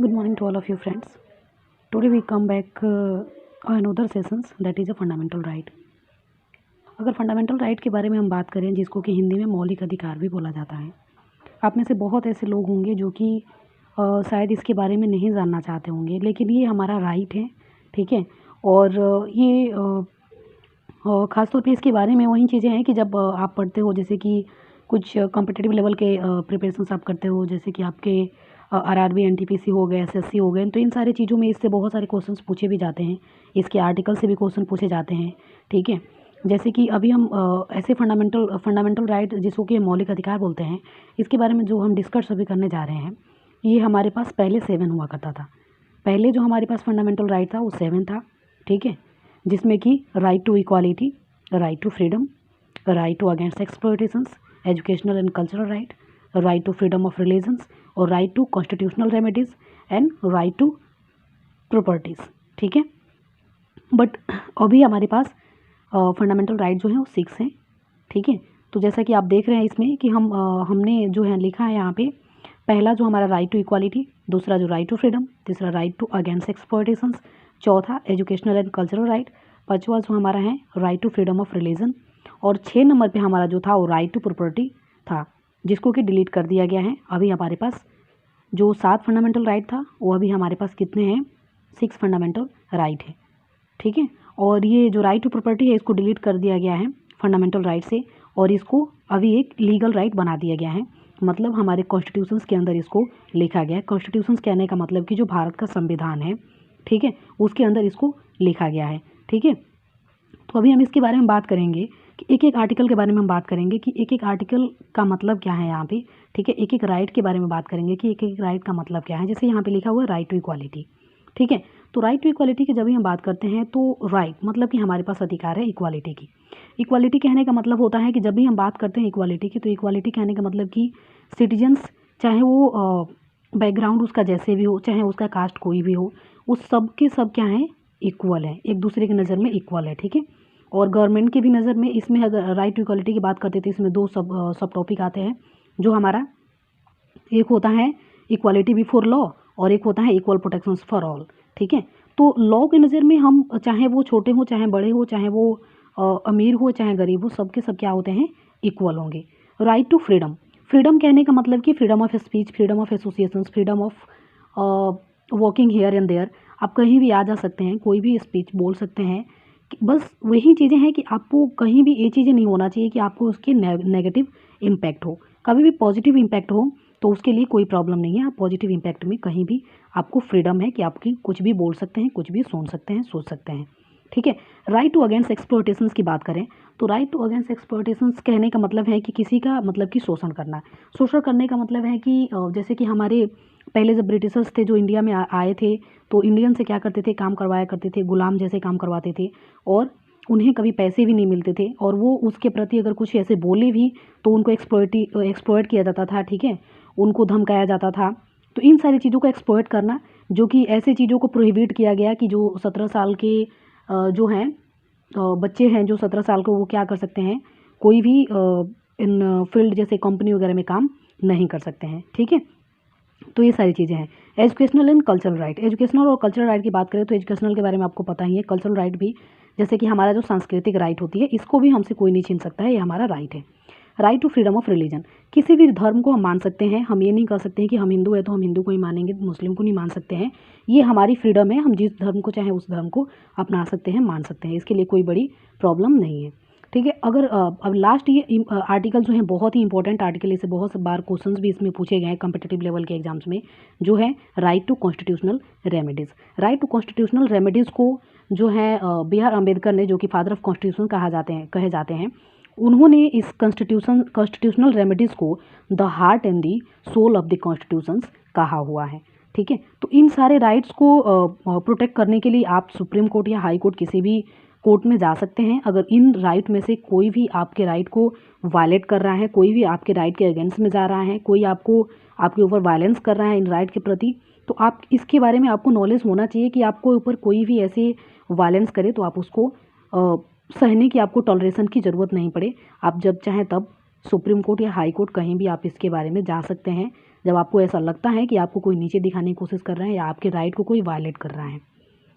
Good morning to all of you friends. Today we come back another sessions that is a fundamental right. अगर fundamental right के बारे में हम बात करें जिसको कि हिंदी में मौलिक अधिकार भी बोला जाता है, आप में से बहुत ऐसे लोग होंगे जो कि शायद इसके बारे में नहीं जानना चाहते होंगे, लेकिन ये हमारा राइट है, ठीक है। और ये ख़ासतौर पे इसके बारे में वही चीज़ें हैं कि जब आप पढ़ते हो, जैसे कि कुछ कॉम्पिटिटिव लेवल के प्रिपरेशंस आप करते हो, जैसे कि आपके आरआरबी, एनटीपीसी हो गए, एसएससी हो गए, तो इन सारी चीज़ों में इससे बहुत सारे क्वेश्चंस पूछे भी जाते हैं, इसके आर्टिकल से भी क्वेश्चन पूछे जाते हैं, ठीक है। जैसे कि अभी हम ऐसे फंडामेंटल राइट जिसको कि मौलिक अधिकार बोलते हैं, इसके बारे में जो हम डिस्कस अभी करने जा रहे हैं, ये हमारे पास पहले 7 हुआ करता था। पहले जो हमारे पास फंडामेंटल राइट था वो 7 था, ठीक है, जिसमें कि right to equality, right to freedom, right to against exploitations, educational and cultural right, right to freedom of religions और right to constitutional remedies and right to properties, ठीक है। बट अभी हमारे पास फंडामेंटल राइट जो है वो 6 हैं, ठीक है। तो जैसा कि आप देख रहे हैं इसमें कि हमने जो है लिखा है यहाँ पे, पहला जो हमारा राइट टू इक्वालिटी, दूसरा जो राइट टू फ्रीडम, तीसरा राइट टू अगेंस्ट एक्सप्लॉयटेशंस, चौथा एजुकेशनल एंड कल्चरल राइट, पांचवा जो हमारा है right to freedom of religion, और 6 नंबर पे हमारा जो था वो राइट टू प्रॉपर्टी था, जिसको कि डिलीट कर दिया गया है। अभी हमारे पास जो 7 फंडामेंटल राइट था वो अभी हमारे पास कितने हैं, 6 फंडामेंटल राइट है, ठीक है। और ये जो राइट टू प्रॉपर्टी है इसको डिलीट कर दिया गया है फंडामेंटल राइट से, और इसको अभी एक लीगल राइट बना दिया गया है, मतलब हमारे कॉन्स्टिट्यूशंस के अंदर इसको लिखा गया है। कॉन्स्टिट्यूशंस कहने का मतलब कि जो भारत का संविधान है, ठीक है, उसके अंदर इसको लिखा गया है, ठीक है। तो अभी हम इसके बारे में बात करेंगे कि एक एक आर्टिकल के बारे में हम बात करेंगे कि एक एक आर्टिकल का मतलब क्या है यहाँ पे, ठीक है। एक एक राइट के बारे में बात करेंगे कि एक एक राइट का मतलब क्या है। जैसे यहाँ पे लिखा हुआ है राइट टू इक्वालिटी, ठीक है। तो राइट टू इक्वालिटी की जब भी हम बात करते हैं तो राइट मतलब कि हमारे पास अधिकार है इक्वालिटी की। इक्वालिटी कहने का मतलब होता है कि जब भी हम बात करते हैं इक्वालिटी की, तो इक्वालिटी कहने का मतलब कि सिटीजन्स, चाहे वो बैकग्राउंड उसका जैसे भी हो, चाहे उसका कास्ट कोई भी हो, उस सब के सब क्या है, इक्वल है, एक दूसरे की नज़र में इक्वल है, ठीक है। और गवर्नमेंट की भी नज़र में इसमें अगर राइट टू इक्वालिटी की बात करते थे, इसमें 2 सब टॉपिक आते हैं, जो हमारा एक होता है इक्वालिटी बिफोर लॉ और एक होता है इक्वल प्रोटेक्शंस फॉर ऑल, ठीक है। तो लॉ की नज़र में हम चाहे वो छोटे हो, चाहे बड़े हो, चाहे वो अमीर हो, चाहे गरीब हो, सबके सब क्या होते हैं, इक्वल होंगे। राइट टू फ्रीडम, फ्रीडम कहने का मतलब कि freedom of speech, freedom of associations, freedom of walking here and there, आप कहीं भी आ जा सकते हैं, कोई भी स्पीच बोल सकते हैं। बस वही चीज़ें हैं कि आपको कहीं भी ये चीज़ें नहीं होना चाहिए कि आपको उसके नेगेटिव इम्पैक्ट हो, कभी भी पॉजिटिव इम्पैक्ट हो तो उसके लिए कोई प्रॉब्लम नहीं है। आप पॉजिटिव इम्पैक्ट में कहीं भी आपको फ्रीडम है कि आपकी कुछ भी बोल सकते हैं, कुछ भी सुन सकते हैं, सोच सकते हैं, ठीक है। राइट टू अगेंस्ट एक्सप्लॉयटेशंस की बात करें तो राइट टू अगेंस्ट एक्सप्लॉयटेशंस कहने का मतलब है कि किसी का मतलब कि शोषण करना। शोषण करने का मतलब है कि जैसे कि हमारे पहले जब ब्रिटिशर्स थे जो इंडिया में आए थे, तो इंडियन से क्या करते थे, काम करवाया करते थे, गुलाम जैसे काम करवाते थे, और उन्हें कभी पैसे भी नहीं मिलते थे, और वो उसके प्रति अगर कुछ ऐसे बोले भी तो उनको एक्सप्लॉयट किया जाता था, ठीक है, उनको धमकाया जाता था। तो इन सारी चीज़ों को एक्सप्लॉयट करना, जो कि ऐसे चीज़ों को प्रोहिबिट किया गया कि जो 17 साल के जो हैं बच्चे हैं, जो 17 साल को, वो क्या कर सकते हैं, कोई भी इन फील्ड जैसे कंपनी वगैरह में काम नहीं कर सकते हैं, ठीक है। तो ये सारी चीज़ें हैं। Educational and cultural right, educational और कल्चरल राइट की बात करें तो एजुकेशनल के बारे में आपको पता ही है। कल्चरल राइट भी जैसे कि हमारा जो सांस्कृतिक राइट होती है, इसको भी हमसे कोई नहीं छीन सकता है, ये हमारा राइट है। Right to freedom of religion, किसी भी धर्म को हम मान सकते हैं, हम ये नहीं कर सकते हैं कि हम हिंदू है तो हम हिंदू को ही मानेंगे, मुस्लिम को नहीं मान सकते हैं। ये हमारी फ्रीडम है, हम जिस धर्म को चाहे उस धर्म को अपना सकते हैं, मान सकते हैं, इसके लिए कोई बड़ी प्रॉब्लम नहीं है, ठीक है। अगर अब लास्ट ये आर्टिकल जो है बहुत ही इंपॉर्टेंट आर्टिकल, इसे बहुत बार क्वेश्चंस भी इसमें पूछे गए हैं कम्पिटिटिव लेवल के एग्जाम्स में, जो है right to constitutional remedies. Right to constitutional remedies को जो है बी आर अम्बेडकर ने, जो कि फादर ऑफ कॉन्स्टिट्यूशन कहे जाते हैं, उन्होंने इस कॉन्स्टिट्यूशनल रेमेडीज़ को the heart and the soul of the constitutions कहा हुआ है, ठीक है। तो इन सारे राइट्स को प्रोटेक्ट करने के लिए आप सुप्रीम कोर्ट या हाई कोर्ट किसी भी कोर्ट में जा सकते हैं। अगर इन राइट में से कोई भी आपके राइट को वायलेट कर रहा है, कोई भी आपके राइट के अगेंस्ट में जा रहा है, कोई आपके ऊपर वायलेंस कर रहा है इन राइट के प्रति, तो आप इसके बारे में आपको नॉलेज होना चाहिए कि आपको ऊपर कोई भी ऐसे वायलेंस करे तो आप उसको सहने की, आपको टॉलरेशन की ज़रूरत नहीं पड़े। आप जब चाहें तब सुप्रीम कोर्ट या हाई कोर्ट कहीं भी आप इसके बारे में जा सकते हैं, जब आपको ऐसा लगता है कि आपको कोई नीचे दिखाने की कोशिश कर रहा है या आपके राइट को कोई वायलेट कर रहा है।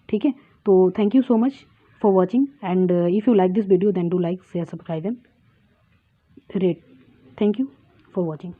ठीक है, तो thank you so much for watching, and if you like this video then do like, share, subscribe and rate. Thank you for watching.